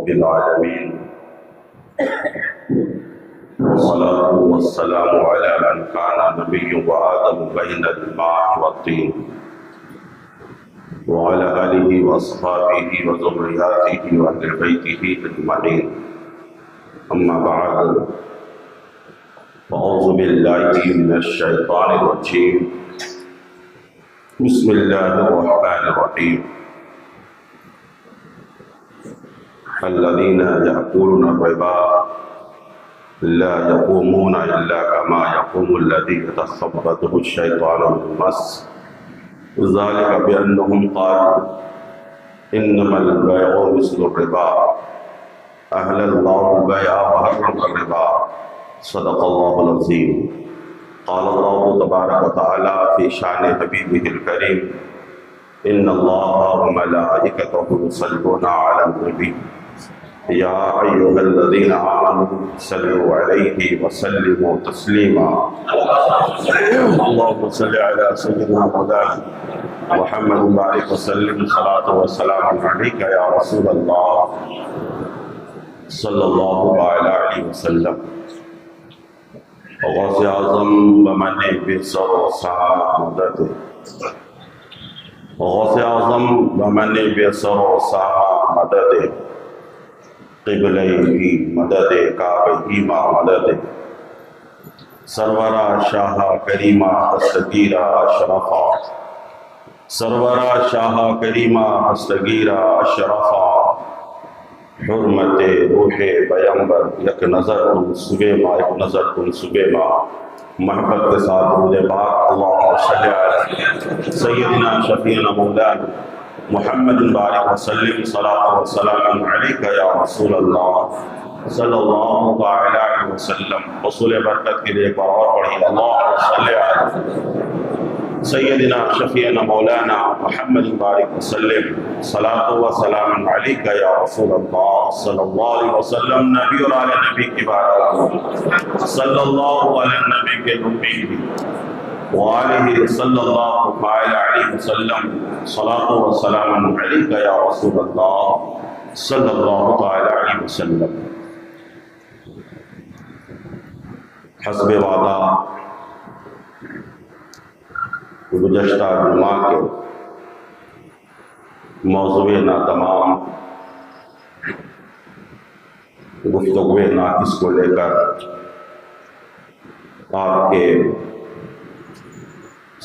رب العالمين والصلاة والسلام على من كان نبي وآدم بين الماء والطين وعلى آله وأصحابه وذرياته وأهل بيته أجمعين. أما بعد، فأعوذ بالله من الشيطان الرجيم. بسم الله الرحمن الرحيم. الذين يأكلون الربا لا يقومون إلا كما يقوم الذي يتخبطه الشيطان من المس، ذلك بأنهم قالوا إنما البيع مثل الربا أهل الله البيع وحرم الربا. صدق الله العظيم. قال الله تبارك وتعالى في شأن حبيبه الكريم: إن الله وملائكته يصلون على النبي يا أيها الذين آمنوا صلوا عليه وسلموا تسليما. اللهم صل على سيدنا مولانا محمد وبارك وسلم صلاة وسلام عليك يا رسول الله صلی اللہ علیہ وسلم. غوث اعظم بمن بسر و سعادت، غوث اعظم بمن بسر و سعادت، قبلہ کی مدد کعبہ ما مدد، سرورہ شاہ کریمہ ہستگیرہ اشرفا، سرورہ شاہ کریمہ ہستگیرہ اشرفا، حرمت روح پیغمبر یک نظر کن صبح ما، ایک نظر کن صبح ما، محبت کے ساتھ درود پاک اللہم صلی علی سیدنا شفیعنا مولانا محمد بارک وسلم صلاۃ وسلام علیک یا رسول اللہ صلی اللہ علیہ وسلم. حصول برکت کے لیے ایک بار اور پڑھی اللہم صلی علی سیدنا شفیعنا مولانا محمد بارک وسلم صلاۃ وسلام علیک یا رسول اللہ صلی اللہ علیہ وسلم. نبی اور آل نبی کی بارک صلی اللہ علیہ نبی کے نبی وآلہ صلی اللہ علیہ وسلم صلاۃ وسلام علیک یا رسول اللہ صلی اللہ علیہ وسلم. حسب وعدہ گزشتہ جمعہ کے موضوع ناتمام گفتگو ناقص کو لے کر آپ کے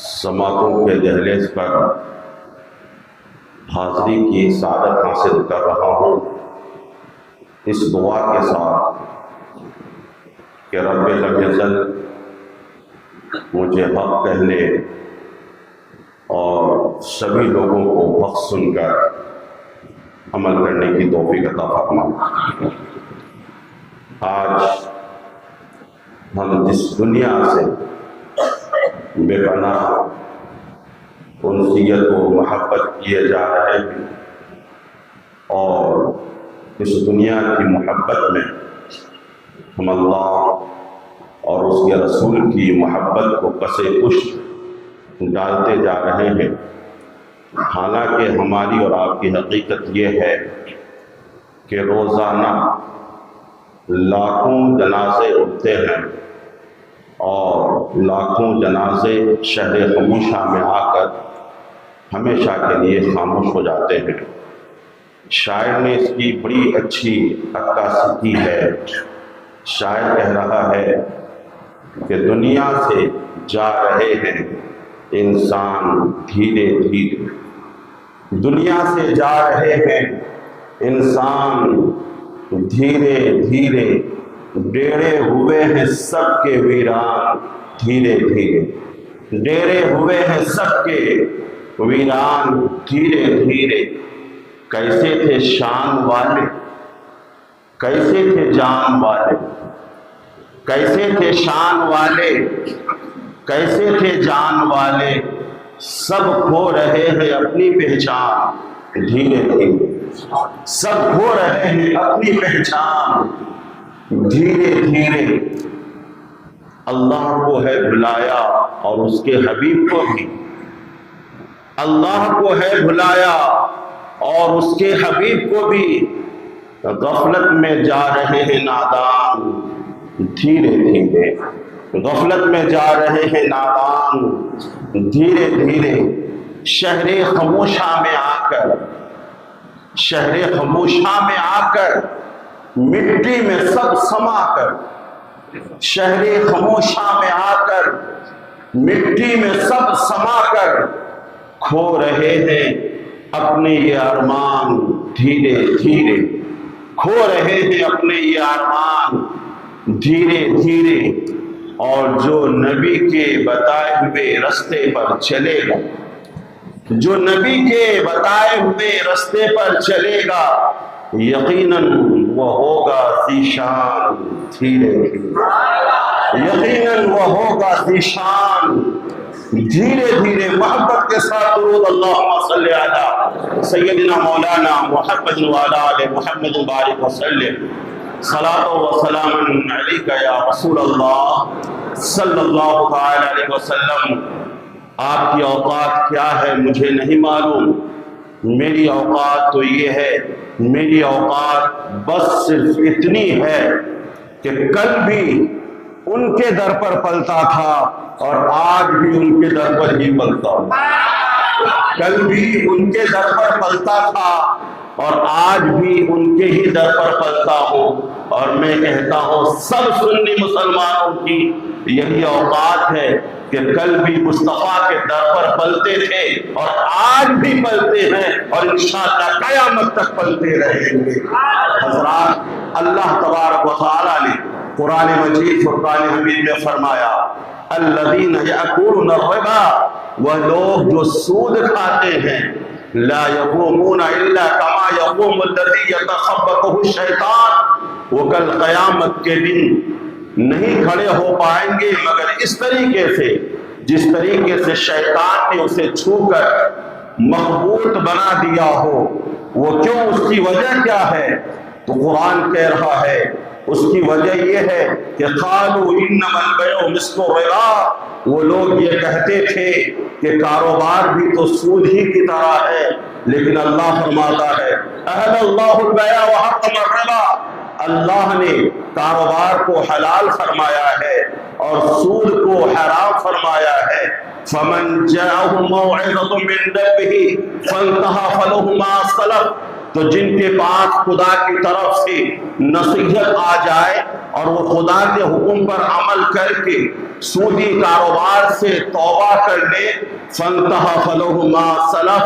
سماعتوں کے دہلیز پر حاضری کی سعادت حاصل کر رہا ہوں، اس دعا کے ساتھ کہ رب العزت مجھے حق کہنے اور سبھی لوگوں کو حق سن کر عمل کرنے کی توفیق عطا فرما. آج ہم جس دنیا سے بے پناہ انسیت و محبت کیے جا رہے ہیں، اور اس دنیا کی محبت میں ہم اللہ اور اس کے رسول کی محبت کو پسے پشت ڈالتے جا رہے ہیں. حالانکہ ہماری اور آپ کی حقیقت یہ ہے کہ روزانہ لاکھوں جنازے اٹھتے ہیں اور لاکھوں جنازے شہر خاموشہ میں آ کر ہمیشہ کے لیے خاموش ہو جاتے ہیں. شاعر نے اس کی بڑی اچھی عکاسی کی ہے. شاعر کہہ رہا ہے کہ دنیا سے جا رہے ہیں انسان دھیرے دھیرے، دنیا سے جا رہے ہیں انسان دھیرے دھیرے، ڈیرے ہوئے ہیں سب کے ویران دھیرے دھیرے، ڈیرے ہوئے ہیں سب کے ویران دھیرے دھیرے. کیسے تھے شان والے، کیسے تھے جان والے، کیسے تھے شان والے، کیسے تھے جان والے، سب کھو رہے ہیں اپنی پہچان دھیرے دھیرے، سب کھو رہے ہیں اپنی پہچان دھیرے دھیرے. اللہ کو ہے بلایا اور اس کے حبیب کو بھی، اللہ کو ہے بلایا اور اس کے حبیب کو بھی. غفلت میں جا رہے ہیں نادان دھیرے دھیرے، غفلت میں جا رہے ہیں نادان دھیرے دھیرے، شہر خموشہ میں آ کر، شہر خموشہ میں آ کر مٹی میں سب سما کر، شہر خموشہ میں آ کر مٹی میں سب سما کر کھو رہے ہیں اپنے یہ ارمان دھیرے دھیرے، کھو رہے ہیں اپنے یہ ارمان دھیرے دھیرے۔ اور جو نبی کے بتائے ہوئے رستے پر چلے گا، جو نبی کے بتائے ہوئے رستے پر چلے گا، یقیناً وہ ہوگا ذیشان دھیرے دھیرے، یقیناً وہ ہوگا ذیشان دھیرے دھیرے۔ محبت کے ساتھ درود اللہم صلی علی سیدنا مولانا محمد وعلی آل محمد بارک وسلم، صلاۃ و سلام علیک یا رسول اللہ صلی اللہ تعالی علیہ وسلم۔ آپ کی اوقات کیا ہے مجھے نہیں معلوم، میری اوقات تو یہ ہے، میری اوقات بس صرف اتنی ہے کہ کل بھی ان کے در پر پلتا تھا اور آج بھی ان کے در پر ہی پلتا ہوں، کل بھی ان کے در پر پلتا تھا اور آج بھی ان کے ہی در پر پلتا ہوں۔ اور میں کہتا ہوں سب سنی مسلمانوں کی یہی اوقات ہے کہ کل بھی مصطفیٰ کے در پر پلتے تھے اور آج بھی پلتے ہیں اور انشاءاللہ قیامت تک پلتے رہیں گے۔ حضرات، اللہ تبارک و تعالیٰ نے قرآن مجید فرقان حمید میں فرمایا الذین یأکلون الربا، وہ لوگ جو سود کھاتے ہیں، لا یقومون الا کما یقوم الذی یتخبطہ الشیطان، وہ کل قیامت کے دن نہیں کھڑے ہو پائیں گے مگر اس طریقے سے جس طریقے سے شیطان نے اسے چھو کر مخبوط بنا دیا ہو۔ وہ کیوں، اس کی وجہ کیا ہے؟ تو قرآن کہہ رہا ہے اس کی وجہ یہ ہے کہ قالوا انما البیع مثل الربا، وہ لوگ یہ کہتے تھے کہ کاروبار بھی تو سود ہی کی طرح ہے، لیکن اللہ فرماتا ہے احل اللہ البیع وحرم الربا، اللہ نے کاروبار کو حلال فرمایا ہے اور سود کو حرام فرمایا ہے۔ فمن جاءه موعظة من ربه فانتهى فله ما سلف، تو جن کے پاس خدا کی طرف سے نصیحت آ جائے اور وہ خدا کے حکم پر عمل کر کے سودی کاروبار سے توبہ کر لے، فانتهى فله ما سلف،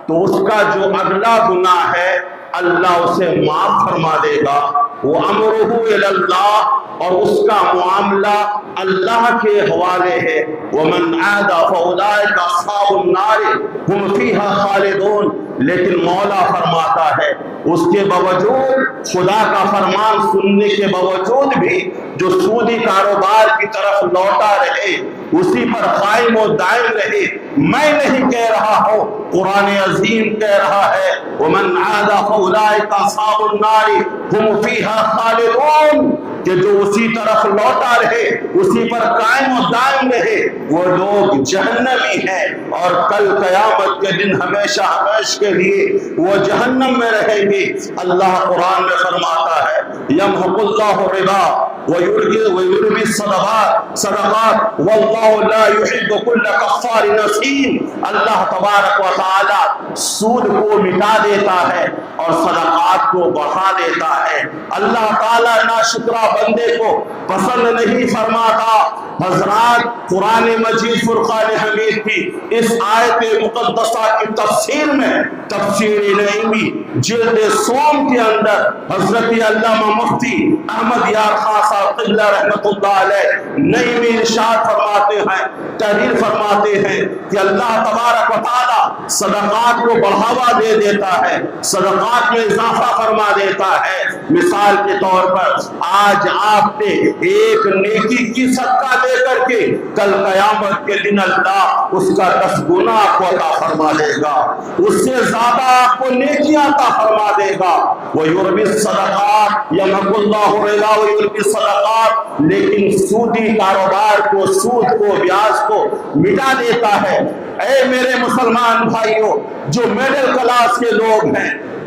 تو اس کا جو اگلا گناہ ہے اللہ اسے معاف فرما دے گا۔ وہ امرہ الی اللہ، اور اس کا معاملہ اللہ کے حوالے ہے۔ ومن عاد فاولئک اصحاب النار هم فیہا خالدون، لیکن مولا فرماتا ہے اس کے باوجود، خدا کا فرمان سننے کے باوجود بھی جو سودی کاروبار کی طرف لوٹا رہے، اسی پر قائم و دائم رہے، میں نہیں کہہ رہا ہوں، قرآن عظیم کہہ رہا ہے ومن عاد فاولئک اصحاب النار هم فیہا خالدون، کہ جو اسی طرف لوٹا رہے، اسی پر قائم و دائم رہے، وہ لوگ جہنمی ہیں اور کل قیامت کے دن ہمیشہ ہمیشہ کے لیے وہ جہنم میں رہیں گے۔ اللہ قرآن میں فرماتا ہے یمحق اللہ الربا ویربی الصدقات واللہ لا یحب کل کفار نثیم، اللہ تبارک و تعالی سود کو مٹا دیتا ہے اور صدقات کو بڑھا دیتا ہے۔ اللہ تعالی ناشکرہ بندے کو پسند نہیں فرماتا۔ حضرات، قرآن مجید فرقان حمید کی اس آیت مقدسہ کی تفسیر میں، تفسیر نعیمی جلد سوم کے اندر، حضرت علامہ مفتی احمد یار خان صاحب قبلہ رحمۃ اللہ علیہ نعیمی ارشاد فرماتے ہیں، تحریر فرماتے ہیں کہ اللہ تبارک و تعالی صدقات کو بڑھاوا دے دیتا ہے، صدقات میں اضافہ فرما دیتا ہے۔ مثال کے طور پر آج آپ نے ایک نیکی کی صدقہ دے کر کے، کل قیامت کے دن اللہ اس کا 10 گنا آپ کو عطا فرما دے گا، اس سے زیادہ آپ کو نیکیاں عطا فرما دے گا۔ وَيُرْبِي الصَّدَقَاتِ يَمْحَقُ اللَّهُ الرِّبَا وَيُرْبِي الصَّدَقَاتِ، لیکن سودی کاروبار کو، سود کو، بیاج کو مٹا دیتا ہے۔ اے میرے مسلمان بھائیوں، جو میڈل کلاس کے لوگ ہیں،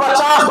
50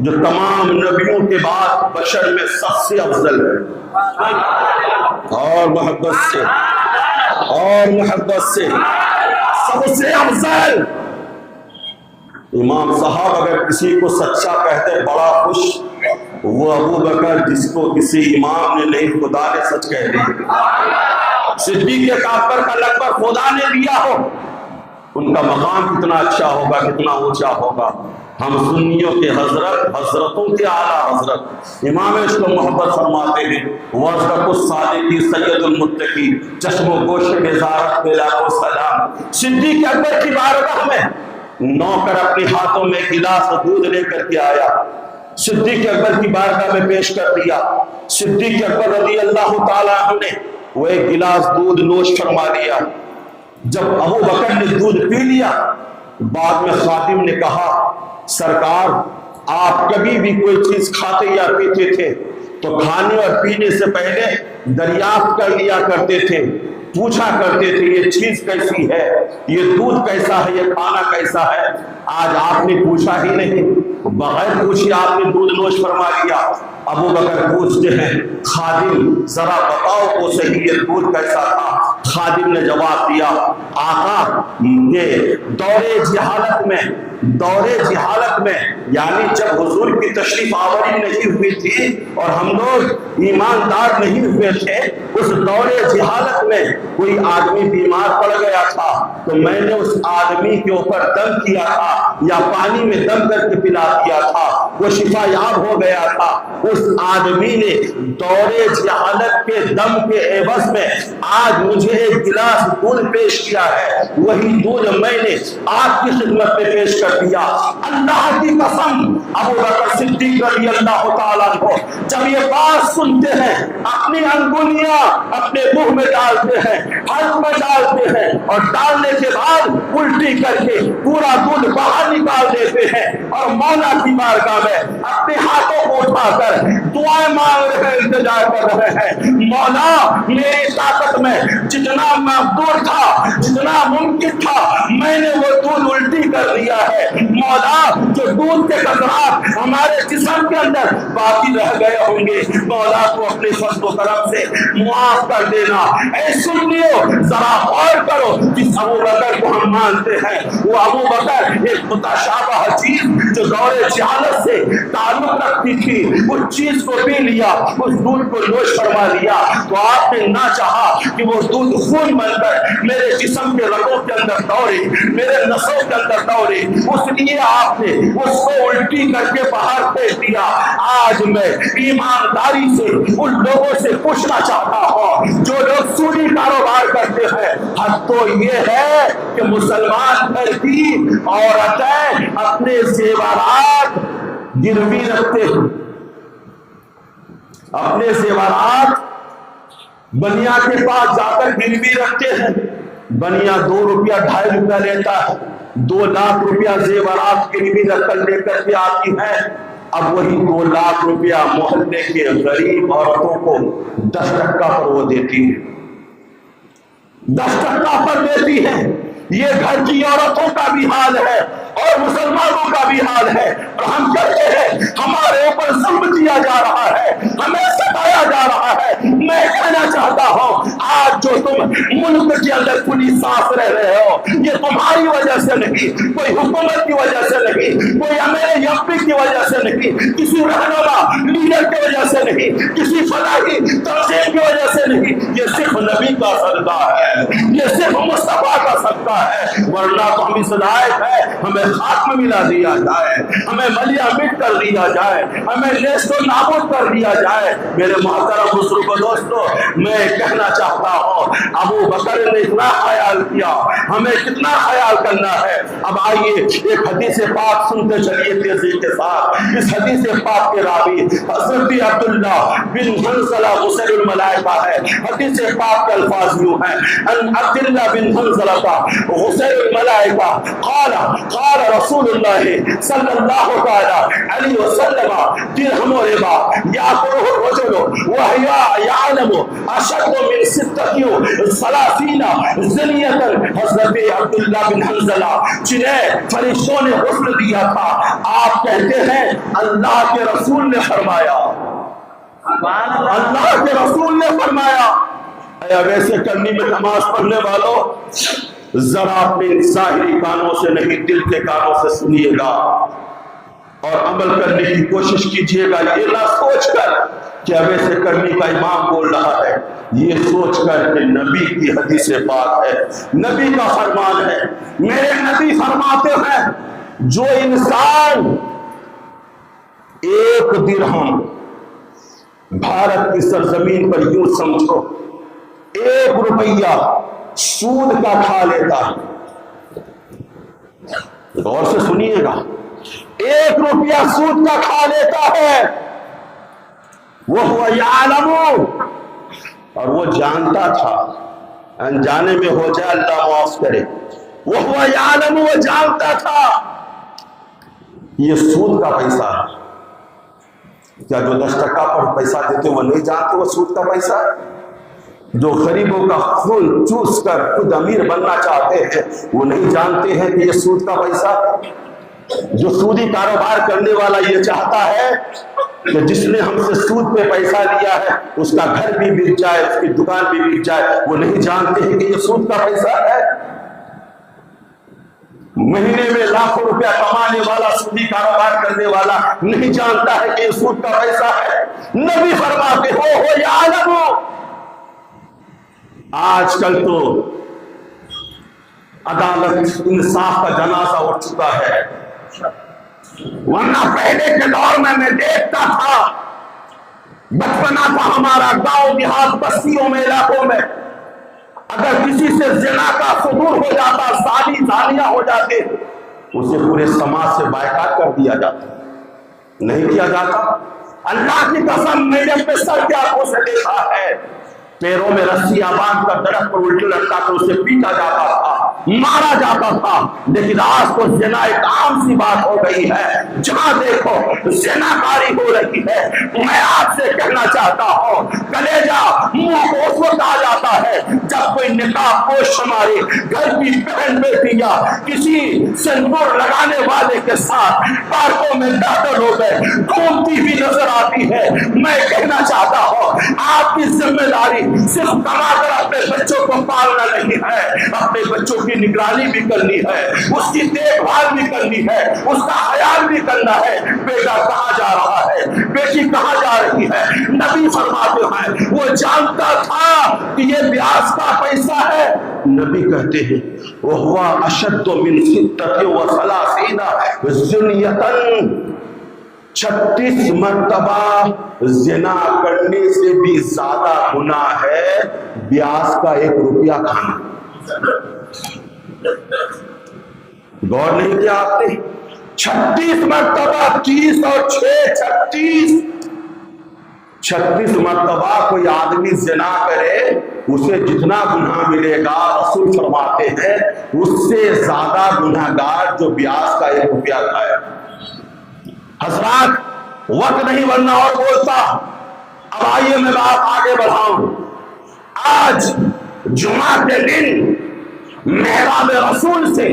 جو تمام نبیوں کے بعد بشر میں سب سے افضل ہے، اور محبت سے سب سے افضل امام صاحب اگر کسی کو سچا کہتے بڑا خوش، وہ ابو بکر جس کو کسی امام نے نہیں خدا نے سچ کہہ دیا، صدیق اکبر کا لقب خدا نے دیا ہو، ان کا مقام کتنا اچھا ہوگا، کتنا اونچا ہوگا۔ ہم سنیوں کے حضرتوں کے اعلیٰ حضرت امام عشق و محبت فرماتے ہیں، وَأَصْدَقُ الصَّادِقِ سید المتقی چشم و گوش نظارت پہ لاکھوں سلام۔ صدیق اکبر کی بارگاہ میں نوکر اپنے ہاتھوں میں گلاس دودھ لے کر کے آیا، صدیق اکبر کی بارگاہ میں پیش کر دیا۔ صدیق اکبر رضی اللہ تعالیٰ عنہ نے وہ ایک گلاس دودھ نوش فرما لیا۔ جب ابو بکر نے دودھ پی لیا، بعد میں خادم نے کہا، سرکار آپ کبھی بھی کوئی چیز کھاتے یا پیتے تھے تو کھانے اور پینے سے پہلے دریافت کر لیا کرتے تھے، پوچھا کرتے تھے یہ چیز کیسی ہے، یہ دودھ کیسا ہے، یہ کھانا کیسا ہے۔ آج آپ نے پوچھا ہی نہیں، بغیر پوچھے آپ نے دودھ نوش فرما لیا۔ ابو بکر پوچھتے ہیں، خادم ذرا بتاؤ تو صحیح یہ دودھ کیسا تھا؟ خادم نے جواب دیا، آقا یہ دور جہالت میں یعنی جب حضور کی تشریف آوری نہیں ہوئی تھی اور ہم لوگ ایماندار نہیں ہوئے تھے، اس دور جہالت میں کوئی آدمی بیمار پڑ گیا تھا تو میں نے اس آدمی کے اوپر دم کیا تھا یا پانی میں دم کر کے پلا دیا تھا، وہ شفا یاب ہو گیا تھا۔ اس آدمی نے دور جہالت کے دم کے عوض میں آج مجھے ایک گلاس دودھ پیش کیا ہے، وہی دودھ میں نے آپ کی خدمت میں پیش کر دیا۔ اللہ کی قسم، ابو بکر صدیق رضی اللہ تعالیٰ عنہ جب یہ بات سنتے ہیں اپنی انگلیاں اپنے منہ میں ڈالتے ہیں، حلق میں ڈالتے ہیں، اور ڈالنے کے بعد الٹی کر کے پورا دودھ باہر نکال دیتے ہیں اور مولا کی بارگاہ میں اپنے ہاتھوں کو اٹھا کر دعائیں مانگ رہے ہیں، التجا کر رہے ہیں، مولا میری طاقت میں جتنا مقدور تھا، جتنا ممکن تھا، میں نے وہ دودھ الٹی کر دیا ہے۔ مولا جو دودھ کے قطرات ہمارے جسم کے اندر باقی رہ گئے ہوں گے، مولا کو اپنے فضل و کرم سے معاف کر دینا۔ اے سنیو ذرا غور کرو، جس ابو بکر کو ہم مانتے ہیں وہ ابو بکر ایک متشابہ چیز جو دور جہالت سے تعلق رکھتی تھی اس چیز کو پی لیا، اس دودھ کو نوش فرما لیا، تو آپ نے نہ چاہا کہ وہ دودھ خون بن کر میرے جسم کے رگوں کے اندر دوڑے، میرے نسوں کے اندر دوڑے، اس لیے آپ نے اس کو الٹی کر کے باہر پھینک دیا۔ آج میں ایمانداری سے ان لوگوں سے پوچھنا چاہتا ہوں جو لوگ سودی کاروبار کرتے ہیں، حد تو یہ ہے کہ مسلمان لڑکی عورتیں اپنے زیورات گروی رکھتے ہیں، اپنے زیورات بنیا کے پاس جا کر گروی رکھتے ہیں، بنیا 2 روپیہ 2.5 روپیہ لیتا ہے، 2 لاکھ روپیہ زیورات گروی رکھ کر لے کر کے آتی ہے۔ اب وہی 2 لاکھ روپیہ محلے کے غریب عورتوں کو 10% پر وہ دیتی ہے، 10% پر دیتی ہے۔ یہ گھر کی عورتوں کا بھی حال ہے اور مسلمانوں کا بھی حال ہے، اور ہم کہتے ہیں ہمارے اوپر ظلم کیا جا رہا ہے، ہمیں ستایا جا رہا ہے۔ میں کہنا چاہتا ہوں آج جو تم ملک کے اندر کھلی سانس رہ رہے ہو، یہ تمہاری وجہ سے نہیں، کوئی حکومت کی وجہ سے نہیں، کوئی امیرے یپی کی وجہ سے نہیں، کسی رہنما لیڈر کی وجہ سے نہیں، کسی فلاحی تنظیم کی وجہ سے نہیں، یہ صرف نبی کا صدقہ ہے، یہ صرف مصطفیٰ کا صدقہ ہے، ورنہ تو ہم اس لائق ہے ہمیں خاتمہ ملا دیا جائے، ہمیں ملیا مٹ کر دیا جائے، ہمیں نیست و نابود کر دیا جائے۔ میرے محترم بزرگوں دوستو، میں کہنا چاہتا ہوں ابو بکر نے اتنا خیال کیا، ہمیں کتنا خیال کرنا ہے۔ اب آئیے ایک حدیث پاک سنتے چلیے تیزی کے ساتھ۔ اس حدیث پاک کے راوی حضرت عبداللہ بن حنظلہ غسیل الملائکہ ہے۔ حدیث پاک کے الفاظ یوں ہیں، ان عبداللہ بن حنظلہ غسیل الملائکہ قال رسول اللہ صلی اللہ علیہ وسلم درہم و ربا یاکلہ الرجل وهو يعلم اشد من الستة ثلاثین زنیۃ، حضرت عبداللہ بن حنظلہ جنہیں فرشتوں نے غسل دیا تھا، آپ کہتے ہیں اللہ کے رسول نے فرمایا، اللہ کے رسول نے فرمایا، ویسے کرنی میں نماز پڑھنے والوں ذرا اپنے ظاہری کانوں سے نہیں دل کے کانوں سے سنیے گا اور عمل کرنے کی کوشش کیجیے گا، یہ نہ سوچ کر کہ ویسے کرنی کا امام بول رہا ہے، یہ سوچ کر کہ نبی کی حدیث پاک ہے، نبی کا فرمان ہے۔ میرے نبی فرماتے ہیں جو انسان 1 درہم بھارت کی سرزمین پر یوں سمجھو 1 روپیہ سود کا کھا لیتا ہے، غور سے سنیے گا، 1 روپیہ سود کا کھا لیتا ہے، وہ یعلم، اور وہ جانتا تھا، انجانے میں ہو جائے اللہ معاف کرے، وہ یعلم، وہ جانتا تھا یہ سود کا پیسہ ہے۔ کیا جو 10 ٹکا پر پیسہ دیتے وہ نہیں جانتے وہ سود کا پیسہ ہے؟ جو غریبوں کا خون چوس کر خود امیر بننا چاہتے ہیں وہ نہیں جانتے ہیں کہ یہ سود کا پیسہ؟ جو سودی کاروبار کرنے والا یہ چاہتا ہے کہ جس نے ہم سے سود پہ پیسہ لیا ہے اس کا گھر بھی بک جائے، اس کی دکان بھی بک جائے، وہ نہیں جانتے ہیں کہ یہ سود کا پیسہ ہے۔ مہینے میں لاکھوں روپیہ کمانے والا سودی کاروبار کرنے والا نہیں جانتا ہے کہ یہ سود کا پیسہ ہے۔ نبی فرماتے ہو یعلم۔ آج کل تو عدالت انصاف کا جنازہ اٹھ چکا ہے، ورنہ پہلے کے دور میں دیکھتا تھا، بچپنا تھا ہمارا، گاؤں دیہات بستیوں میں علاقوں میں، اگر کسی سے زنا کا صدور ہو جاتا، زانی زانیہ ہو جاتے، اسے پورے سماج سے بائیکاٹ کر دیا جاتا، نہیں کیا جاتا۔ اللہ کی قسم میں نے اپنے سر کے آنکھوں سے دیکھا ہے، پیروں میں رسیاں باندھ کر درخت پر الٹے لٹکا کر اسے پیٹا جاتا تھا، مارا جاتا تھا، لیکن آج تو زنا ایک عام سی بات ہو گئی ہے، جہاں دیکھو زنا کاری ہو رہی ہے۔ میں آپ سے کہنا چاہتا ہوں کلیجہ منہ کو اس وقت آ جاتا ہے جب کوئی نقاب پوش ہماری گھر کی بہن بیٹی یا کسی سندور لگانے والے کے ساتھ پارکوں میں داخل ہو گئے گھومتی بھی نظر آتی ہے۔ میں کہنا چاہتا ہوں آپ کی ذمہ داری صرف کما کر اپنے بچوں کو پالنا نہیں ہے، اپنے بچوں کی نگرانی بھی کرنی ہے، اس کی دیکھ بھال بھی کرنی ہے، اس کا خیال بھی کرنا ہے۔ بیٹا کہاں جا رہا ہے، بیٹی کہاں جا رہی ہے؟ نبی فرماتے ہیں وہ جانتا تھا کہ یہ بیاج کا پیسہ ہے۔ نبی کہتے ہیں وَهُوَ أَشَدُّ مِنْ 36 زِنْيَةً، 36 مرتبہ زنا کرنے سے بھی زیادہ گناہ ہے بیاج کا 1 روپیہ کھانا۔ غور نہیں کیا آپ نے؟ 36 مرتبہ، 30 اور 6 36 مرتبہ کوئی آدمی زنا کرے اسے جتنا گناہ ملے گا رسول فرماتے ہیں اس سے زیادہ گناہ گار جو بیاج کا 1 روپیہ کھایا۔ حضرات وقت نہیں ورنہ اور بولتا، اب آئیے میں بات آگے بڑھاؤں۔ آج جمعہ کے دن محراب رسول سے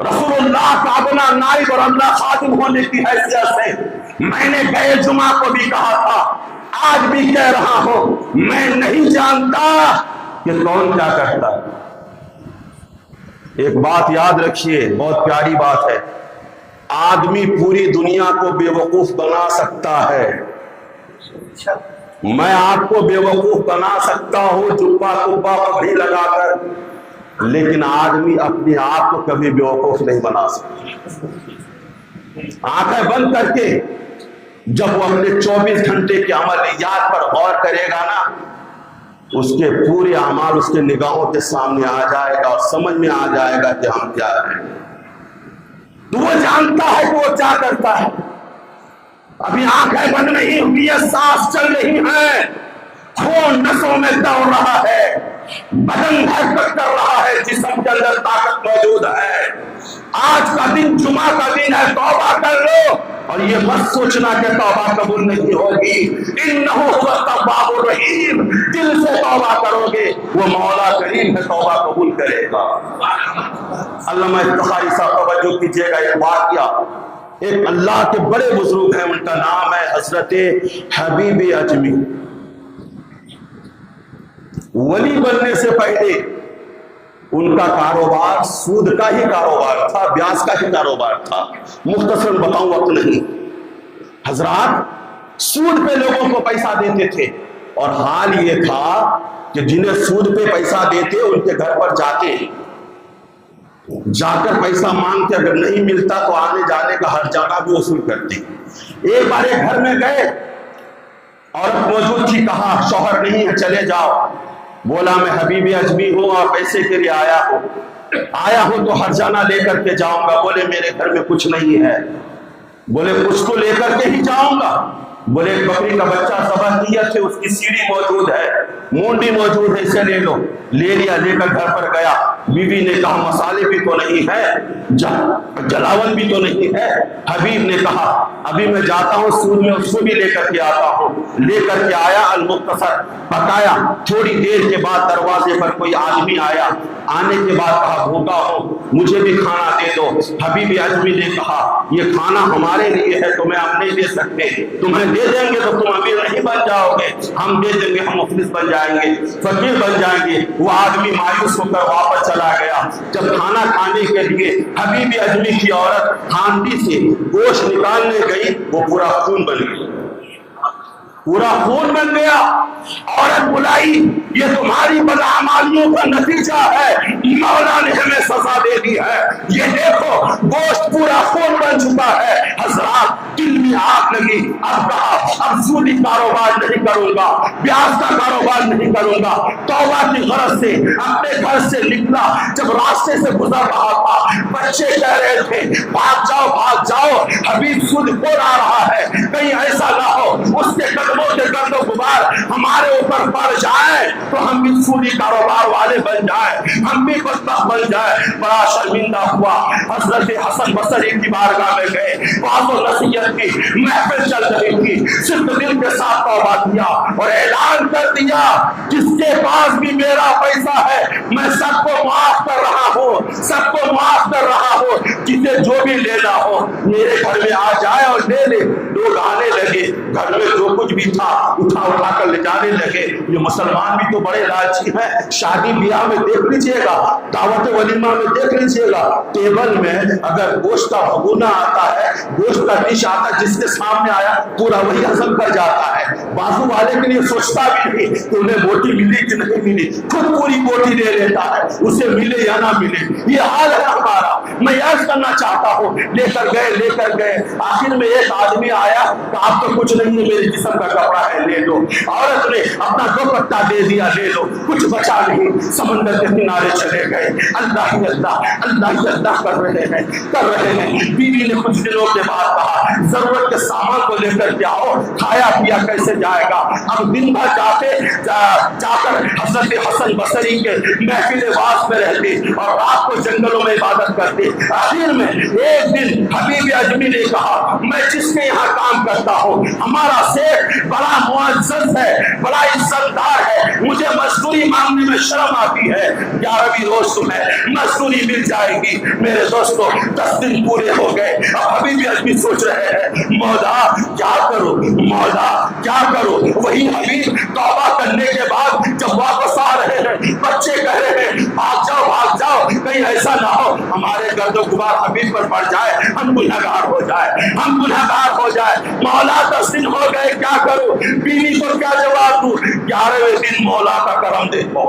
رسول اللہ کا اپنا نائب اور اللہ خادم ہونے کی حیثیت سے میں نے گئے جمعہ کو بھی کہا تھا، آج بھی کہہ رہا ہوں، میں نہیں جانتا کہ کون کیا کرتا ہے۔ ایک بات یاد رکھیے، بہت پیاری بات ہے، آدمی پوری دنیا کو بے وقوف بنا سکتا ہے، میں آپ کو بے وقوف بنا سکتا ہوں جبہ کبا پگڑی لگا کر، لیکن آدمی اپنے آپ کو کبھی بے وقوف نہیں بنا سکتا۔ آنکھیں بند کر کے جب وہ اپنے 24 گھنٹے کے عملیات پر غور کرے گا نا، اس کے پورے اعمال اس کے نگاہوں کے سامنے آ جائے گا اور سمجھ میں آ جائے گا کہ ہم کیا ہیں۔ تو وہ جانتا ہے کہ وہ کیا کرتا ہے۔ ابھی آنکھیں بند نہیں ہوئی ہیں، سانس چل رہی ہیں، خون نسوں میں دوڑ رہا ہے، بدن حرکت کر رہا ہے، جسم کے اندر طاقت موجود ہے۔ آج کا دن جمعہ کا دن ہے، توبہ کر لو، اور یہ مت سوچنا کہ توبہ قبول نہیں ہوگی۔ انہ هو التواب الرحیم، دل سے توبہ کرو گے، وہ مولا کریم ہے، توبہ قبول کرے گا۔ علامہ افتخاری صاحب توجہ کیجیے گا، ایک واقعہ، ایک اللہ کے بڑے بزرگ ہیں، ان کا نام ہے حضرت حبیب اجمی۔ ولی بننے سے پہلے ان کا کاروبار سود کا ہی کاروبار تھا، بیاج کا ہی کاروبار تھا۔ مختصر بتاؤں، وقت نہیں۔ حضرات سود پہ لوگوں کو پیسہ دیتے تھے، اور حال یہ تھا کہ جنہیں سود پہ پیسہ دیتے ان کے گھر پر جاتے، جا کر پیسہ مانگتے، اگر نہیں ملتا تو آنے جانے کا ہر جگہ بھی وصول کرتے۔ ایک بار ایک گھر میں گئے، عورت موجود تھی، کہا شوہر نہیں ہے، چلے جاؤ۔ بولا میں حبیب اجمی ہوں اور پیسے کے لیے آیا ہوں تو ہر جانا لے کر کے جاؤں گا۔ بولے میرے گھر میں کچھ نہیں ہے۔ بولے کچھ تو لے کر کے ہی جاؤں گا۔ بولے بکری کا بچہ ذبح کیا تھے، اس کی سیڑھی موجود ہے، مونڈی موجود ہے، اسے لے لو۔ لے لیا، لے کر گھر پر گیا۔ بیوی نے کہا مسالے بھی تو نہیں ہے، جلاون بھی تو نہیں ہے۔ حبیب نے کہا ابھی میں جاتا ہوں سود میں اس کو بھی لے کر کے آتا ہوں۔ لے کر کے آیا، المختصر پکایا۔ تھوڑی دیر کے بعد دروازے پر کوئی آدمی آیا، آنے کے بعد کہا بھوکا ہوں، مجھے بھی کھانا دے دو۔ حبیب اجمی نے کہا یہ کھانا ہمارے لیے ہے، تمہیں ہم نہیں دے سکتے، تمہیں دے دیں گے تو تم امیر نہیں بن جاؤ گے، ہم دے دیں گے ہم مفلس بن جائیں گے، فقیر بن جائیں گے۔ وہ آدمی مایوس ہو کر واپس چلا گیا۔ جب کھانا کھانے کے لیے حبیب اجمی کی عورت ہانڈی سے گوشت نکالنے گئی، وہ پورا خون بن گئی، پورا خون بن گیا۔ عورت بلائی یہ تمہاری بدعمالیوں کا نتیجہ ہے، مولا نے ہمیں سزا دے دی ہے، یہ دیکھو گوشت پورا خون بن چکا ہے۔ حضرات دل میں آگ لگی، اب کہا اب سودی کاروبار نہیں کروں گا، بیاج کا کاروبار نہیں کروں گا۔ توبہ کی غرض سے اپنے گھر سے نکلا، جب راستے سے گزر رہا تھا بچے کہہ رہے تھے بھاگ جاؤ بھاگ جاؤ، حبیب سود خور آ رہا ہے، کہیں ایسا نہ ہو اس کے قدموں کے گرد و غبار ہمارے اوپر پڑ جائے تو ہم بھی سودی کاروبار والے بن جائیں، ہم بھی بدبخت بن جائیں۔ بڑا شرمندہ ہوا، حضرت حسن بصری کی بارگاہ میں گئے، وعظ و نصیحت کی محفل چل رہی تھی، صرف دل کے ساتھ توبہ کیا اور اعلان کر دیا جس کے پاس بھی میرا پیسہ ہے میں سب کو معاف کر رہا ہوں، سب کو معاف کر رہا ہوں، جسے جو بھی لینا ہو میرے گھر میں آ جائے اور لے لے۔ لوگ آنے لگے، گھر میں جو کچھ بھی تھا اٹھا اٹھا کر لے جانے لگے۔ یہ مسلمان بھی تو بڑے لالچی ہیں، شادی بیاہ میں دیکھ لیجئے گا، دعوت ولیمہ میں دیکھ لیجئے گا، ٹیبل میں اگر گوشت کا بھگونا آتا ہے، گوشت کا ڈش آتا ہے، جس کے سامنے آیا پورا وہی ہضم کر جاتا ہے، بازو والے کے لیے سوچتا بھی نہیں کہ انہیں بوٹی ملی کہ نہیں ملی، خود پوری بوٹی لے لیتا ہے، اسے ملے یا نہ ملے۔ یہ حال ہے ہمارا۔ میں یاد کرنا چاہتا ہوں، لے کر گئے، آخر میں ایک آدمی آیا کہ آپ تو کچھ نہیں ہے، میرے جسم کا کپڑا ہے لے لو۔ عورت نے اپنا دوپٹہ دے دیا، لے لو، کچھ بچا نہیں۔ سمندر کے کنارے چلے گئے، اللہ ہی اللہ کر رہے ہیں۔ بیوی نے کچھ دنوں کے بعد کہا ضرورت کے سامان کو لے کر کے آؤ، کھایا پیا کیسے جائے گا۔ اب دن بھر جا کر حضرت حسن بصری کے محفل واعظ میں رہتے اور رات کو جنگلوں میں عبادت کرتے۔ آخر میں ایک دن حبیب اجمی نے کہا میں جس کے یہاں کام کرتا ہوں ہمارا سیٹ بڑا معزز ہے، بڑا عزت دار ہے، مجھے مزدوری مانگنے میں شرم آتی ہے، 11ویں روز تمہیں مزدوری مل جائے گی۔ میرے دوستو 10 دن پورے ہو گئے، اب حبیب اجمی سوچ رہے ہیں مولا کیا کرو، مولا کیا کرو۔ وہی حبیب توبہ کرنے کے بعد جب واپس آ رہے ہیں، بچے کہہ رہے ہیں بھاگ جاؤ، کہیں ایسا نہ ہو ہمارے گرد و غبار حبیب پر پڑ جائے، ہم گنہگار ہو جائے۔ مولا 10 دن ہو گئے کیا کروں، بیوی کو کیا جواب دوں۔ 11ویں دن مولا کا کرم دیکھو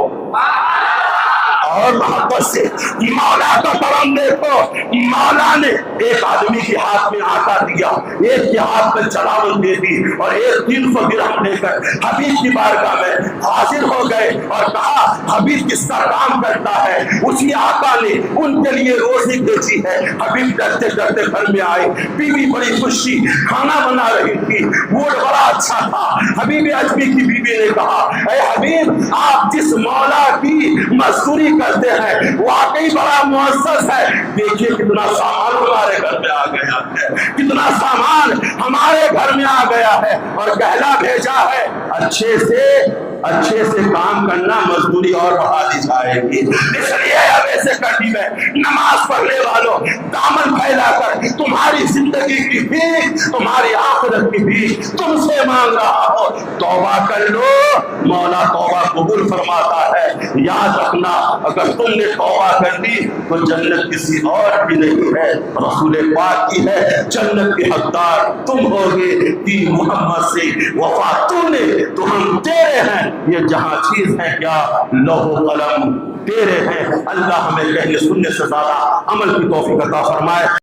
اور محبت سے مولا کا کرم دیکھو۔ مولا نے ایک آدمی کے ہاتھ میں آٹا دیا، ایک کے ہاتھ میں چلاون دے دی، اور ایک 300 درہم لے کر حبیب کی بارگاہ میں حاضر ہو گئے اور کہا حبیب کس کا کام کرتا ہے، اسی آقا نے ان کے لیے روزی بھیجی ہے۔ حبیب ڈرتے ڈرتے گھر میں آئے، بیوی بڑی خوشی کھانا بنا رہی تھی، موڈ بڑا اچھا تھا۔ حبیب اجمی کی بیوی نے کہا اے حبیب آپ جس مولا کی مزدوری کرتے ہیں واقعی بڑا معزز ہے، دیکھیے کتنا سامان ہمارے گھر میں آ گیا ہے، کتنا سامان ہمارے گھر میں آ گیا ہے اور کہلا بھیجا ہے اچھے سے کام کرنا، مزدوری اور بڑھا دی جائے گی۔ اس لیے اب ایسے کرنی میں نماز پڑھنے والوں دامن پھیلا کر تمہاری زندگی کی بھی تمہاری آخرت کی بھی تم سے مانگ رہا ہو، توبہ کر لو، مولا توبہ قبول فرماتا ہے۔ یاد رکھنا اگر تم نے توبہ کر دی تو جنت کسی اور کی نہیں ہے، رسول پاک کی ہے، جنت کے حقدار تم ہوگے کہ محمد سے وفا تو نے تو ہم تیرے ہیں، یہ جہاں چیز ہے کیا لوح و قلم تیرے ہیں۔ اللہ ہمیں کہنے سننے سے زیادہ عمل کی توفیق عطا فرمائے۔